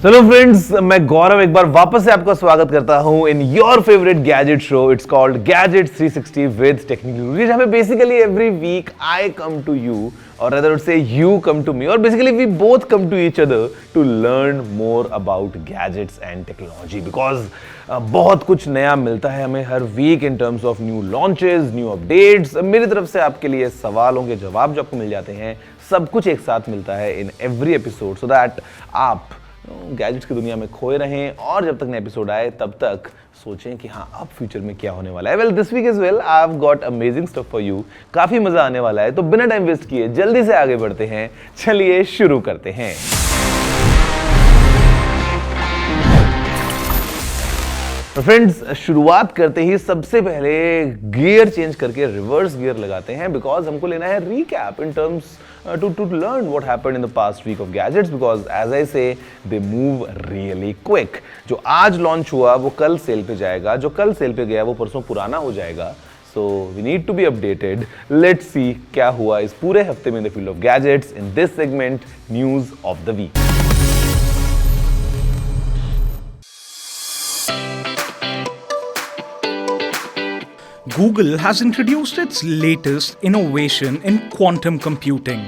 चलो फ्रेंड्स, मैं गौरव एक बार वापस से आपका स्वागत करता हूं in your favourite gadget show. It's called gadget 360 with technical, जहां पे basically every week I come to you और अदर से यू कम टू मी और basically we both come to each other to learn more about gadgets and technology, because बहुत कुछ नया मिलता है हमें हर week in terms of new launches, new updates. मेरी तरफ से आपके लिए सवालों के जवाब जो आपको मिल जाते हैं, सब कुछ एक साथ मिलता है in every episode, so that आप गैजेट्स की दुनिया में खोए रहें और जब तक नए एपिसोड आए तब तक सोचें कि हाँ अब फ्यूचर में क्या होने वाला है. Well, this week is well I have got amazing stuff for you. काफी मजा आने वाला है, तो बिना टाइम वेस्ट किए जल्दी से आगे बढ़ते हैं. चलिए शुरू करते हैं. फ्रेंड्स, शुरुआत करते ही सबसे पहले गियर चेंज करके रिवर्स गियर लगाते हैं, बिकॉज हमको लेना है recap in terms to learn what happened in the past week of gadgets, because as I say they move really quick. जो आज लॉन्च हुआ वो कल सेल पे जाएगा, जो कल सेल पे गया वो परसों पुराना हो जाएगा. So we need to be updated. Let's see क्या हुआ इस पूरे हफ्ते में in the field of gadgets in this segment, news of the week. Google has introduced its latest innovation in quantum computing,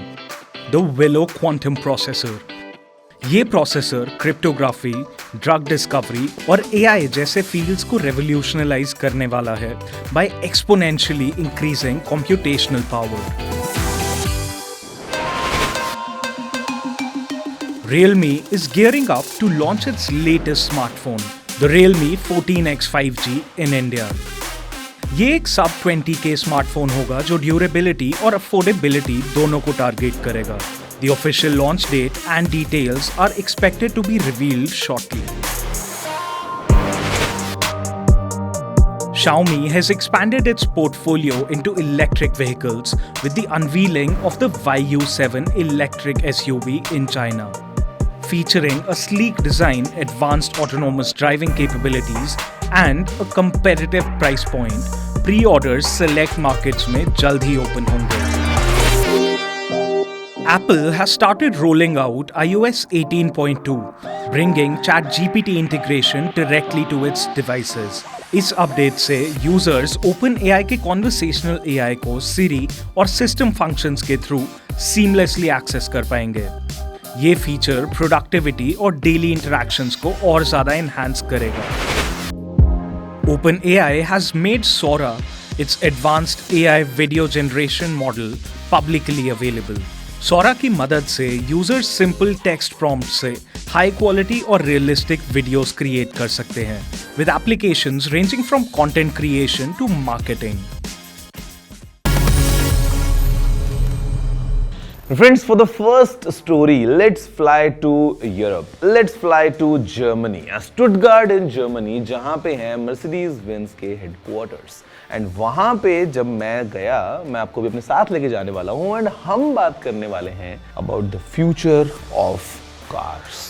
the Willow Quantum Processor. ये processor cryptography, drug discovery और AI जैसे fields को revolutionise करने वाला है by exponentially increasing computational power. Realme is gearing up to launch its latest smartphone, the Realme 14X 5G in India. ये एक सब 20K स्मार्टफोन होगा जो ड्यूरेबिलिटी और अफोर्डेबिलिटी दोनों को टारगेट करेगा. The official launch date and details are expected to be revealed shortly. Xiaomi has expanded its portfolio into electric vehicles with the unveiling of the YU7 electric SUV in China. Featuring a sleek design, advanced autonomous driving capabilities, and a competitive price point, pre-orders select markets में जल्द ही open होंगे. Apple has started rolling out iOS 18.2, bringing ChatGPT integration directly to its devices. इस update से users OpenAI के conversational AI को Siri और system functions के through seamlessly access कर पाएंगे. ये फीचर प्रोडक्टिविटी और डेली इंटरैक्शंस को और ज्यादा एनहांस करेगा. OpenAI has made Sora, its advanced AI video generation model, publicly available. Sora की मदद से यूजर्स सिंपल टेक्स्ट प्रॉम्प्ट से हाई क्वालिटी और रियलिस्टिक वीडियोस क्रिएट कर सकते हैं, with applications ranging from content creation to marketing. Friends, for the first story, let's fly to Europe. Let's fly to Germany. Stuttgart in Germany, जहाँ पे हैं Mercedes-Benz के headquarters. And वहाँ पे जब मैं गया, मैं आपको भी अपने साथ लेके जाने वाला हूँ, and हम बात करने वाले हैं about the future of cars.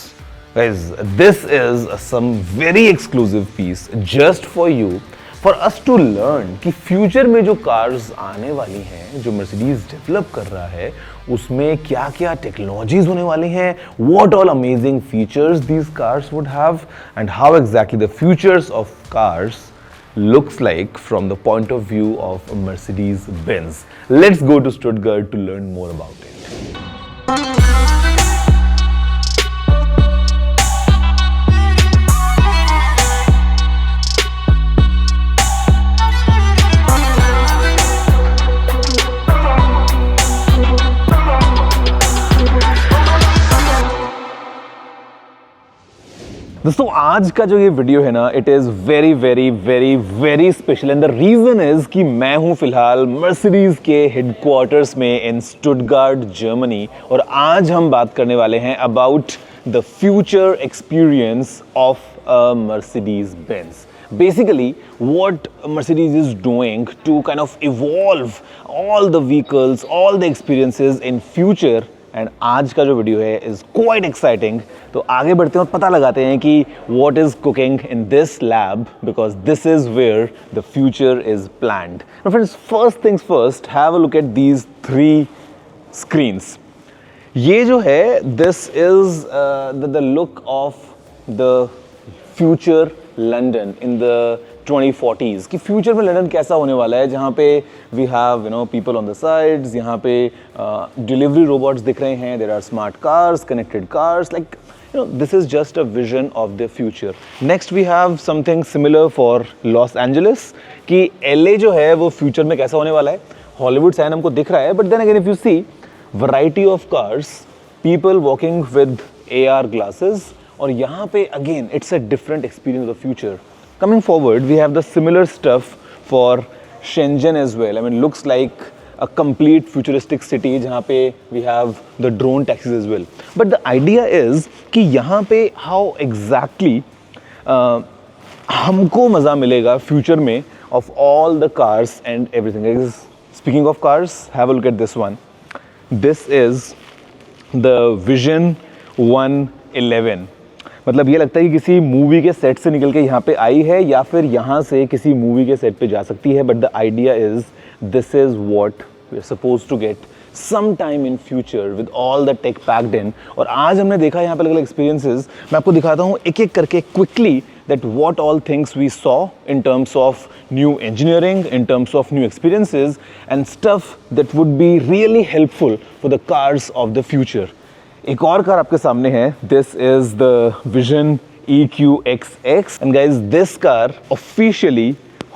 Guys, this is some very exclusive piece just for you. For us to learn कि फ्यूचर में जो कार्स आने वाली हैं, जो मर्सिडीज डेवलप कर रहा है, उसमें क्या क्या टेक्नोलॉजीज होने वाली हैं, what all amazing features these cars would have, and how exactly the futures of cars looks like from the point of view of Mercedes-Benz. Let's go to Stuttgart to learn more about it. दोस्तों, आज का जो ये video है ना, it is very very very very special, and the reason is कि मैं हूँ फिलहाल मर्सिडीज़ के हेडक्वार्टर्स में इन स्टुटगार्ट, जर्मनी, और आज हम बात करने वाले हैं about the future experience of a Mercedes Benz. Basically, what Mercedes is doing to kind of evolve all the vehicles, all the experiences in future. And आज का जो वीडियो है इज़ क्वाइट एक्साइटिंग. तो आगे बढ़ते हैं और पता लगाते हैं कि what is cooking in this lab, because this is where the future is planned. Friends, first things first, have a look at these 3 screens. ये जो है, this is the look of the future London in the 2040s कि future में London कैसा होने वाला है, जहाँ पे we have people on the sides, यहाँ पे डिलीवरी रोबोट्स दिख रहे हैं, there are smart cars, connected cars, like this is just a vision of the future. Next we have something similar for Los Angeles कि LA जो है वो future में कैसा होने वाला है. हॉलीवुड साइन हमको दिख रहा है, but then again if you see variety of cars, people walking with AR glasses, और यहाँ पे again it's a different experience of the future. Coming forward we have the similar stuff for Shenzhen as well. I mean looks like a complete futuristic city जहाँ पे we have the drone taxis as well. But the idea is कि यहाँ पे how exactly हमको मज़ा मिलेगा future में of all the cars and everything. Speaking of cars, have a look at this one. This is the Vision 111. मतलब ये लगता है कि किसी मूवी के सेट से निकल के यहाँ पे आई है या फिर यहाँ से किसी मूवी के सेट पे जा सकती है. But the idea is this is what we are suppose to get some time in future with all the tech packed in. और आज हमने देखा यहाँ पे अलग अलग एक्सपीरियंसेस. मैं आपको दिखाता हूँ एक एक करके quickly that what all things we saw in terms of new engineering, in terms of new experiences and stuff that would be really helpful for the cars of the future. एक और car आपके सामने है. This is the Vision EQXX and guys this car officially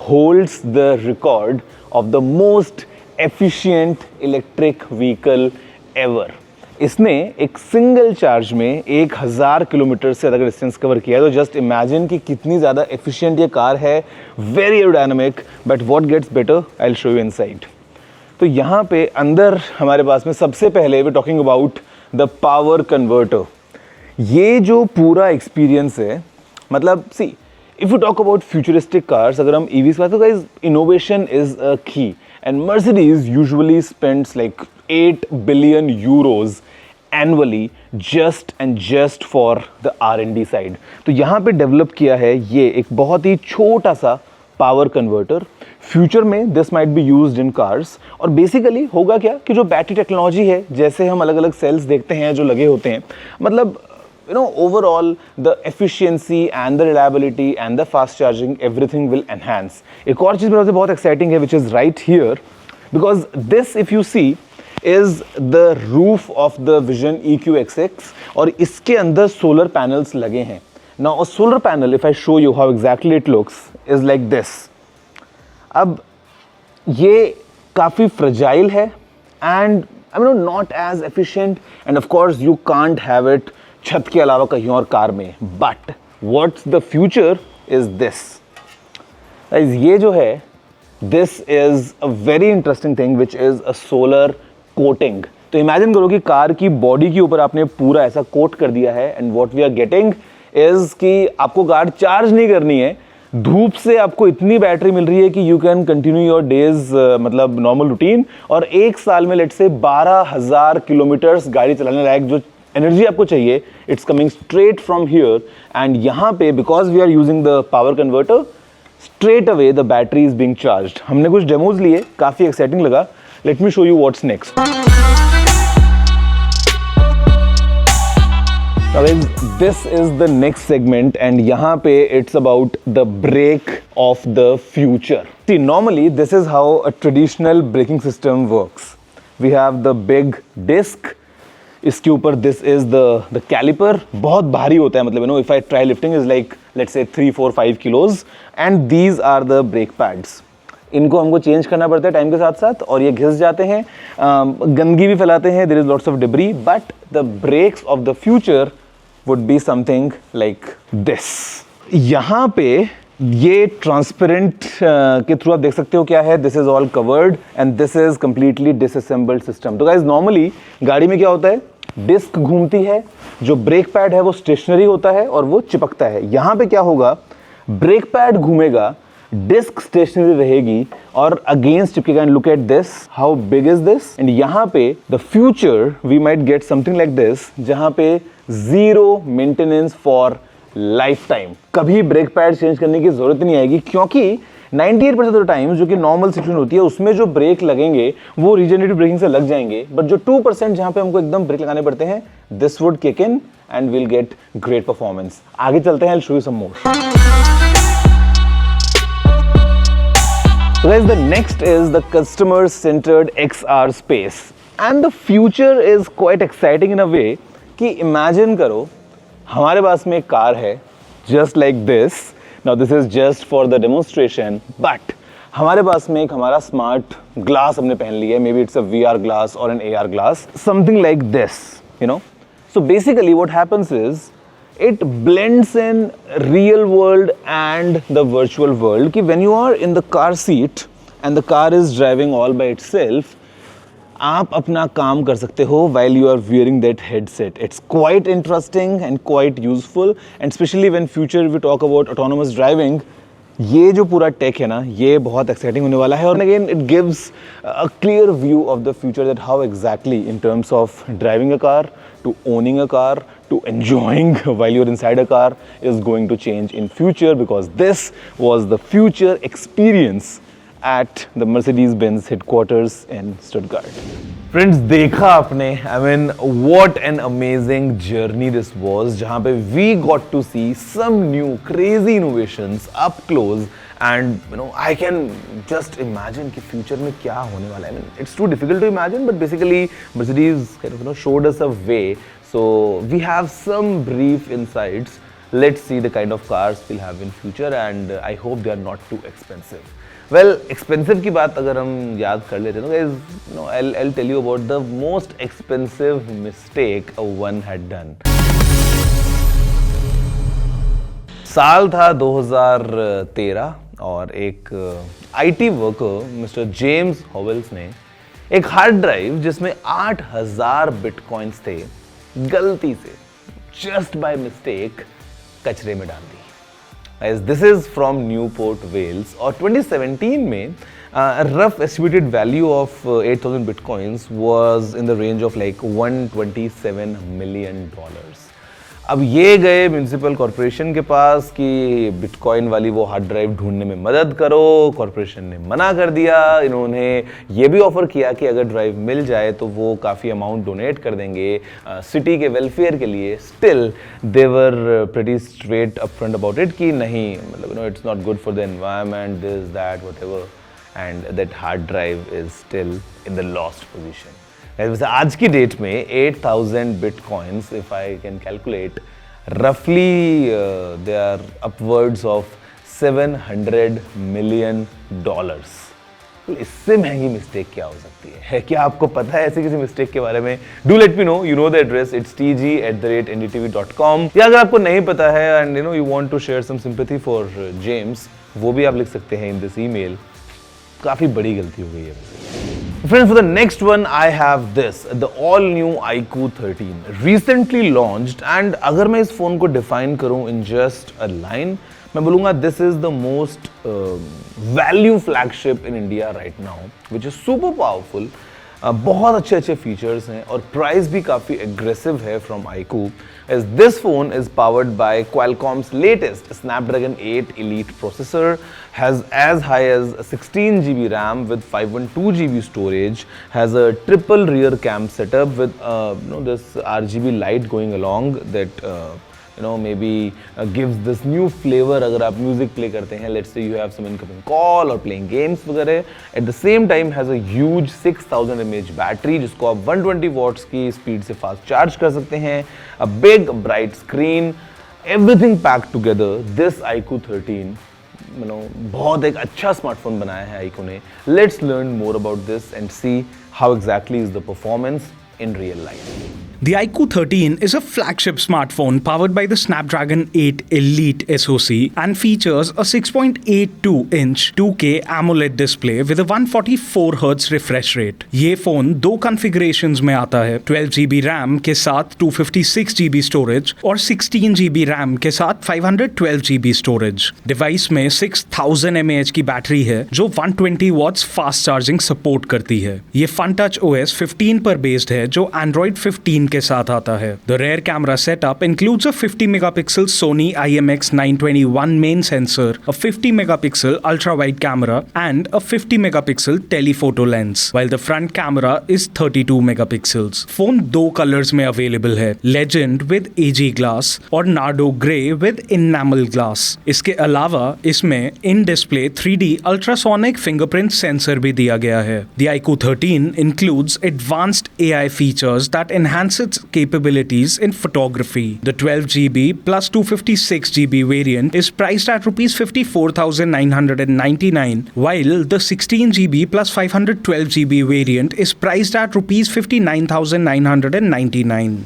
holds the record of the most efficient electric vehicle ever. इसने एक single charge में 1000 kilometre से ज़्यादा डिस्टेंस कवर किया है. तो जस्ट इमेजिन कि कितनी ज़्यादा एफिशिएंट ये कार है. Very aerodynamic. But what gets better I will show you inside. तो यहाँ पे अंदर हमारे पास में सबसे पहले we talking about the power converter. ये जो पूरा एक्सपीरियंस है, मतलब see if you talk about futuristic cars, अगर हम ईवीज की बात करें, गाइस इनोवेशन इज अ की and Mercedes usually spends like 8 billion euros annually just for the R&D side. तो यहाँ पे डेवलप किया है ये एक बहुत ही छोटा सा पावर कन्वर्टर. फ्यूचर में this might be used in cars. और बेसिकली होगा क्या कि जो बैटरी टेक्नोलॉजी है, जैसे हम अलग अलग सेल्स देखते हैं जो लगे होते हैं, मतलब overall the efficiency and the reliability and the fast charging everything will enhance. एक और चीज़ मेरे से बहुत exciting है which is right here because this if you see is the roof of the Vision EQXX और इसके अंदर solar panels लगे हैं. Now a solar panel if I show you how exactly it looks is like this. अब ये काफ़ी fragile है and I mean not as efficient and of course you can't have it छत के अलावा कहीं और कार में. But what's the future is this. ये जो है this is a very interesting thing which is a solar coating. तो इमेजिन करो कि कार की बॉडी के ऊपर आपने पूरा ऐसा कोट कर दिया है and what we are getting is कि आपको कार चार्ज नहीं करनी है. धूप से आपको इतनी बैटरी मिल रही है कि you can continue your days मतलब नॉर्मल रूटीन. और एक साल में लेट से 12,000 किलोमीटर्स गाड़ी चलाने लायक जो एनर्जी आपको चाहिए it's coming straight from here. And यहाँ पे because we are using the power converter straight away the battery is being charged. हमने कुछ डेमोज लिए, काफी एक्साइटिंग लगा. Let me show you what's next. This is the next segment and यहाँ पे it's about the brake of the future. See normally this is how a traditional braking system works. We have the big disc. इसके ऊपर this is the caliper. बहुत भारी होता है, मतलब if I try lifting is like let's say 3, 4, 5 kilos. And these are the brake pads. इनको हमको change करना पड़ता है टाइम के साथ साथ और ये घिस जाते हैं, गंदगी भी फैलाते हैं. There is lots of debris. But the brakes of the future would be something like this. यहाँ पे ये ट्रांसपेरेंट के थ्रू आप देख सकते हो क्या है. This is all covered and this is completely disassembled system. तो गाइस नॉर्मली गाड़ी में क्या होता है, डिस्क घूमती है, जो ब्रेक पैड है वो स्टेशनरी होता है और वो चिपकता है. यहाँ पे क्या होगा, ब्रेक पैड घूमेगा, डिस्क स्टेशनरी रहेगी और अगेंस्ट चिपकेगा. And look at this, how big is this. And यहाँ पे the future we might get something like this, जहाँ पे zero maintenance for lifetime. कभी ब्रेक पैड चेंज करने की जरूरत नहीं आएगी क्योंकि 98% ऑफ द टाइम्स जो कि नॉर्मल सिचुएशन होती है उसमें जो ब्रेक लगेंगे वो रीजनरेटिव ब्रेकिंग से लग जाएंगे, बट जो 2% जहां पे हमको एकदम ब्रेक लगाने पड़ते हैं, this would kick in and will get great performance. आगे चलते हैं, I'll show you some more. So guys, the next is the customer-centered XR space, and the future is quite exciting in a way कि imagine करो हमारे पास में एक car है just like this. Now this is just for the demonstration, but हमारे पास में एक हमारा स्मार्ट ग्लास हमने पहन लिया है, maybe it's a VR glass or an AR glass, something like this, you know. So basically what happens is it blends in real world and the virtual world कि when you are in the car seat and the car is driving all by itself, आप अपना काम कर सकते हो while you are wearing that headset. It's quite interesting and quite useful, and especially when future we talk about autonomous driving, ये जो पूरा take है ना, ये बहुत एक्साइटिंग होने वाला है। और again it gives a clear view of the future that how exactly in terms of driving a car to owning a car to enjoying while you're inside a car is going to change in future, because this was the future experience at the Mercedes-Benz headquarters in Stuttgart. Friends, देखा आपने, I mean, what an amazing journey this was, जहाँ पे we got to see some new crazy innovations up close, and you know, I can just imagine कि future में क्या होने वाला है. I mean, it's too difficult to imagine, but basically Mercedes kind of, you know, showed us a way. So we have some brief insights. Let's see the kind of cars we'll have in future, and I hope they are not too expensive. Well, expensive की बात अगर हम याद कर लेते हैं तो guys, you know, I'll tell you about the most expensive mistake one had done. साल था 2013 और एक IT worker mister James Havells ने एक हार्ड ड्राइव जिसमें 8000 बिटकॉइंस थे गलती से, जस्ट बाय मिस्टेक, कचरे में डाल दी। As this is from Newport, Wales, और 2017 में rough estimated value of 8,000 bitcoins was in the range of like $127 million. अब ये गए म्यूनिसिपल कॉरपोरेशन के पास कि बिटकॉइन वाली वो हार्ड ड्राइव ढूंढने में मदद करो। कॉरपोरेशन ने मना कर दिया। इन्होंने ये भी ऑफर किया कि अगर ड्राइव मिल जाए तो वो काफ़ी अमाउंट डोनेट कर देंगे सिटी के वेलफेयर के लिए। Still they were pretty straight upfront about it कि नहीं, मतलब you know, it's not good for the environment, this that whatever, and that hard drive is still in the lost position. वैसे आज की date में 8000 bitcoins, if I can calculate, रफली they are upwards of $700 million। तो इससे महंगी mistake क्या हो सकती है? क्या आपको पता है ऐसे किसी मिस्टेक के बारे में? Do let me know, you know the address, it's tg@ndtv.com। या अगर आपको नहीं पता है and you know you want to share some sympathy for James, वो भी आप लिख सकते हैं इन दिस ईमेल। काफी बड़ी गलती हो गई है। Friends, for the next one, I have this, the all-new iQOO 13, recently launched, and अगर मैं इस फोन को define करूं in just a line, मैं बोलूँगा this is the most value flagship in India right now, which is super powerful. बहुत अच्छे अच्छे फीचर्स हैं और प्राइस भी काफ़ी एग्रेसिव है from iQOO, as this phone is powered by Qualcomm's latest Snapdragon 8 Elite processor, has as high as 16 GB RAM with 512 GB storage, has a triple rear cam setup with you know, this RGB light going along that you know maybe gives this new flavor अगर आप music play करते हैं, let's say you have some incoming call or playing games वगैरह। at the same time has a huge 6000 mAh battery जिसको आप 120 watts की speed से fast charge कर सकते हैं। a big bright screen, everything packed together, this iQOO 13 you know बहुत एक अच्छा स्मार्टफोन बनाया है iQOO ने। let's learn more about this and see how exactly is the performance in real life. The iQOO 13 is a flagship smartphone powered by the Snapdragon 8 Elite SoC and features a 6.82-inch 2K AMOLED display with a 144Hz refresh rate. ये phone दो configurations में आता है, 12GB RAM के साथ 256GB storage और 16GB RAM के साथ 512GB storage. डिवाइस में 6000 mAh की बैटरी है जो 120 watts फास्ट चार्जिंग सपोर्ट करती है। ये FunTouch OS 15 पर बेस्ड है जो Android 15 के साथ आता है। The rare camera setup includes a 50 megapixel Sony IMX921 main sensor, a 50 megapixel ultra wide camera and a 50 megapixel telephoto lens, while the front camera is 32 megapixels. Phone दो colours में available है, Legend with AG glass और Nardo Grey with enamel glass। इसके अलावा इसमें in display 3D ultrasonic fingerprint sensor भी दिया गया है। The iQOO 13 includes advanced AI features that enhance its capabilities in photography. The 12GB plus 256GB variant is priced at rupees 54,999, while the 16GB plus 512GB variant is priced at rupees 59,999.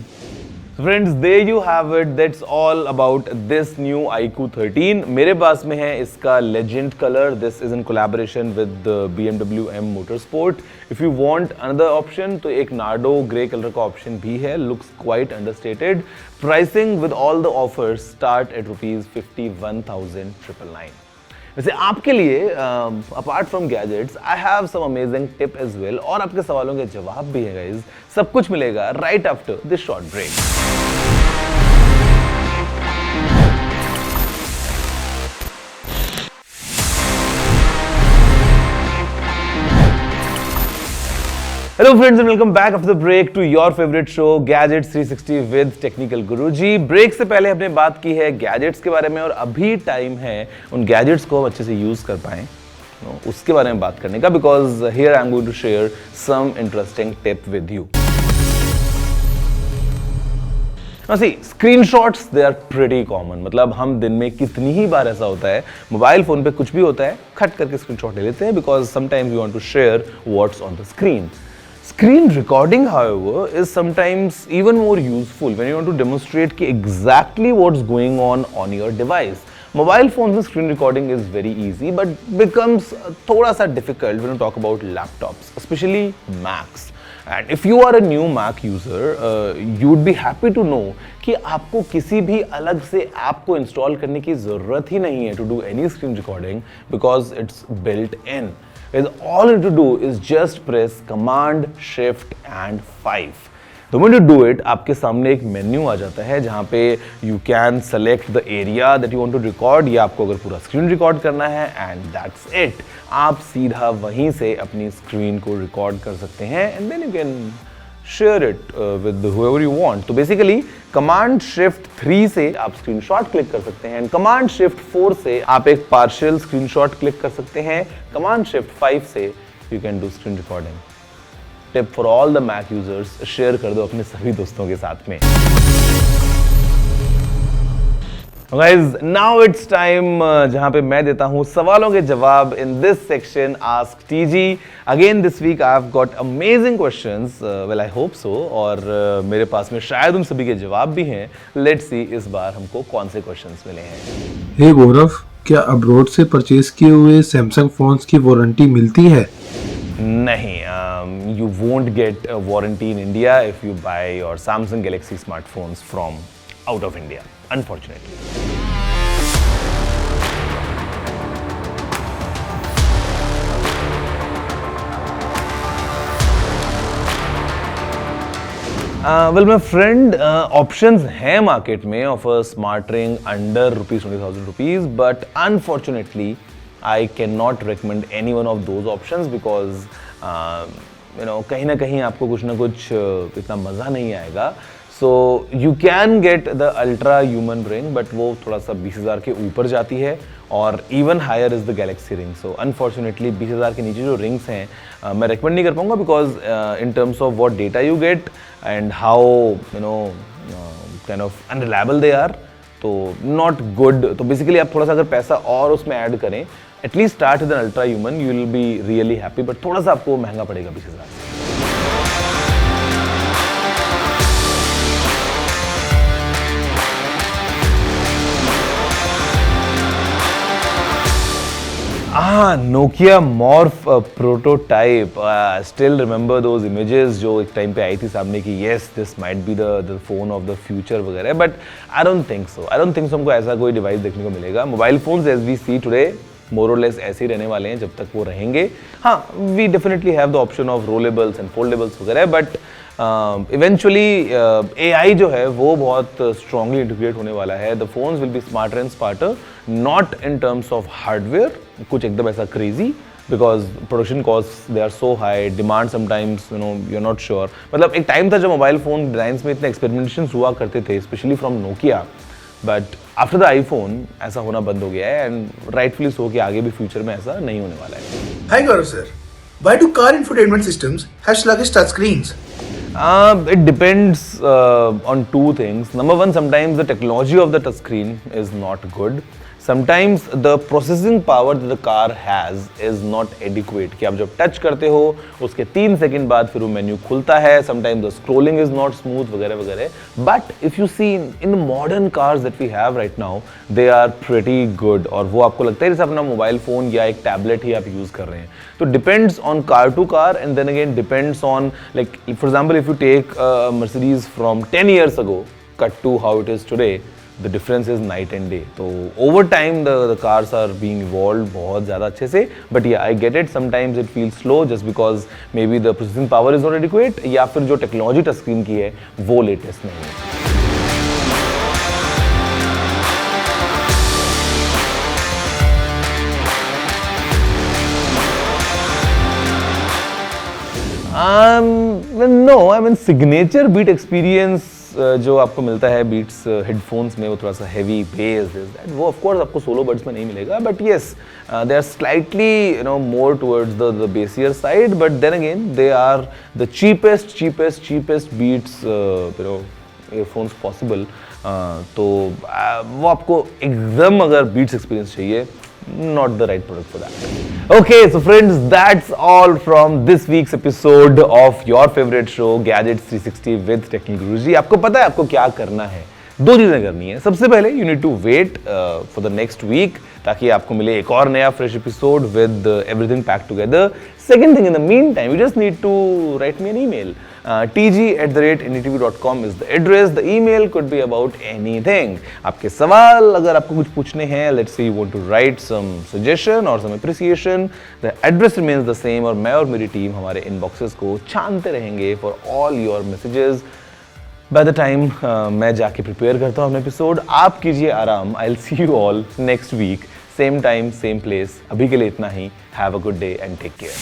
Friends, there you have it. That's all about this new iQOO 13. मेरे पास में है इसका Legend color. This is in collaboration with the BMW M Motorsport. If you want another option, तो एक Nardo Grey color का option भी है. Looks quite understated. Pricing with all the offers start at rupees 51,999. वैसे आपके लिए apart from gadgets I have some amazing tip as well, और आपके सवालों के जवाब भी है गाइस। सब कुछ मिलेगा right after this short break. Hello friends and welcome back after the break to your favorite show Gadgets 360 with Technical Guruji। Break से पहले हमने बात की है गैजेट्स के बारे में, और अभी टाइम है उन गैजेट्स को अच्छे से यूज कर पाएं उसके बारे में बात करने का, because here I am going to share some interesting tip with you. See, screenshots they are pretty common। मतलब हम दिन में कितनी ही बार ऐसा होता है, मोबाइल फोन पे कुछ भी होता है, खट करके स्क्रीनशॉट ले लेते हैं, because sometimes we want to share what's on the screen. Screen recording, however, is sometimes even more useful when you want to demonstrate exactly what's going on your device. Mobile phones and screen recording is very easy, but becomes thoda sa difficult when you talk about laptops, especially Macs. And if you are a new Mac user, you would be happy to know कि आपको किसी भी अलग से app को install करने की जरूरत ही नहीं है to do any screen recording, because it's built in. All you need to do is just press Command Shift and 5. The moment you do it, आपके सामने एक मेन्यू आ जाता है जहाँ पे you can select the area that you want to record, या आपको अगर पूरा स्क्रीन रिकॉर्ड करना है, and that's it. आप सीधा वहीं से अपनी स्क्रीन को रिकॉर्ड कर सकते हैं, and then you can share it with whoever you want. तो basically Command Shift 3 से आप स्क्रीनशॉट क्लिक कर सकते हैं, Command Shift 4 से आप एक पार्शियल स्क्रीनशॉट क्लिक कर सकते हैं, Command Shift 5 से you can do screen recording. Tip for all the Mac users, share कर दो अपने सभी दोस्तों के साथ में। Guys, now it's time जहाँ पे मैं देता हूँ सवालों के जवाब in this section Ask TG। Again this week I've got amazing questions, well I hope so, और मेरे पास में शायद उन सभी के जवाब भी हैं। Let's see इस बार हमको कौन से questions मिले हैं। हे गौरव, क्या अब्रॉड से परचेज किए हुए सैमसंग फोन्स की वारंटी मिलती है? नहीं, you won't get a warranty in India if you buy your Samsung Galaxy smartphones from out of India, unfortunately. Well, my friend, options हैं मार्केट में of a smart ring under ₹20,000, but unfortunately I cannot recommend any one of those options because कहीं ना कहीं आपको कुछ ना कुछ इतना मज़ा नहीं आएगा। So you can get the ultra human ring, but वो थोड़ा सा 20,000 के ऊपर जाती है, और even higher is the Galaxy ring. So unfortunately 20,000 के नीचे जो rings हैं मैं recommend नहीं कर पाऊँगा, because in terms of what data you get and how kind of unreliable they are, तो not good। तो basically आप थोड़ा सा अगर पैसा और उसमें ऐड करें, at least start with an ultra human, you will be really happy, but थोड़ा सा आपको महंगा पड़ेगा 20,000 से। Nokia Morph prototype. Still remember those images जो एक टाइम पे आई थी सामने कि yes, this might be the phone of the future वगैरह, but I don't think so. हमको ऐसा कोई डिवाइस देखने को मिलेगा। Mobile phones as we see today more or less ऐसे ही रहने वाले हैं जब तक वो रहेंगे। हाँ, we definitely have the option of rollables and foldables वगैरह, but इवेंचुअली AI जो है वो बहुत स्ट्रांगली इंटीग्रेट होने वाला है. The phones will be smarter and smarter, not in terms of hardware कुछ एकदम ऐसा crazy, because production cost they are so high, demand sometimes you are not sure. मतलब एक टाइम था जब मोबाइल फ़ोन डिज़ाइन में इतने एक्सपेरिमेंटेशन हुआ करते थे, specially from Nokia, but after the iPhone ऐसा होना बंद हो गया है, एंड राइटफुली सो कि आगे भी फ्यूचर में ऐसा नहीं होने वाला है. Hi Gaurav sir, why do car infotainment systems have sluggish touchscreens? It depends on two things. Number one, sometimes the technology of the touchscreen is not good. Sometimes the processing power that the car has is not adequate. कि आप जब touch करते हो उसके 3 second बाद फिर वो menu खुलता है. Sometimes the scrolling is not smooth वगैरह वगैरह. But if you see in the modern cars that we have right now, they are pretty good. और वो आपको लगता है जैसे अपना मोबाइल फ़ोन या एक टैबलेट ही आप यूज़ कर रहे हैं. तो depends on car to car, and then again depends on, like for example if you take Mercedes from 10 years ago cut to how it is today, the difference is night and day. So over time the cars are being evolved बहुत ज़्यादा अच्छे से. But yeah, I get it, sometimes it feels slow just because maybe the processing power is not adequate, या फिर जो technology touch screen की है वो लेटेस्ट नहीं है. No, I mean signature beat experience जो आपको मिलता है बीट्स हेडफोन्स में, वो थोड़ा सा हैवी बेस दैट, वो ऑफ कोर्स आपको सोलो बड्स में नहीं मिलेगा. But yes, they are slightly more towards the bassier side, but then again they are the cheapest Beats earphones possible. तो वो आपको एकदम अगर बीट्स एक्सपीरियंस चाहिए, not the right product for that. Okay, so friends, that's all from this week's episode of your favorite show Gadgets 360 with Technical Guruji. आपको पता है आपको क्या करना है? 2 चीजें करनी है. सबसे पहले you need to wait for the next week ताकि आपको मिले एक और नया fresh episode with everything packed together. Second thing, in the meantime, you just need to write me an email. tg@ndtv.com is the address. The email could be about anything. आपके सवाल अगर आपको कुछ पूछने हैं, let's say you want to write some suggestion or some appreciation, the address remains the same. और मैं और मेरी टीम हमारे inboxes को छानते रहेंगे for all your messages. By the time मैं जाके प्रिपेयर करता हूँ अपना एपिसोड, आप कीजिए आराम. I'll see you all next week, same time, same place. अभी के लिए इतना ही. Have a good day and take care.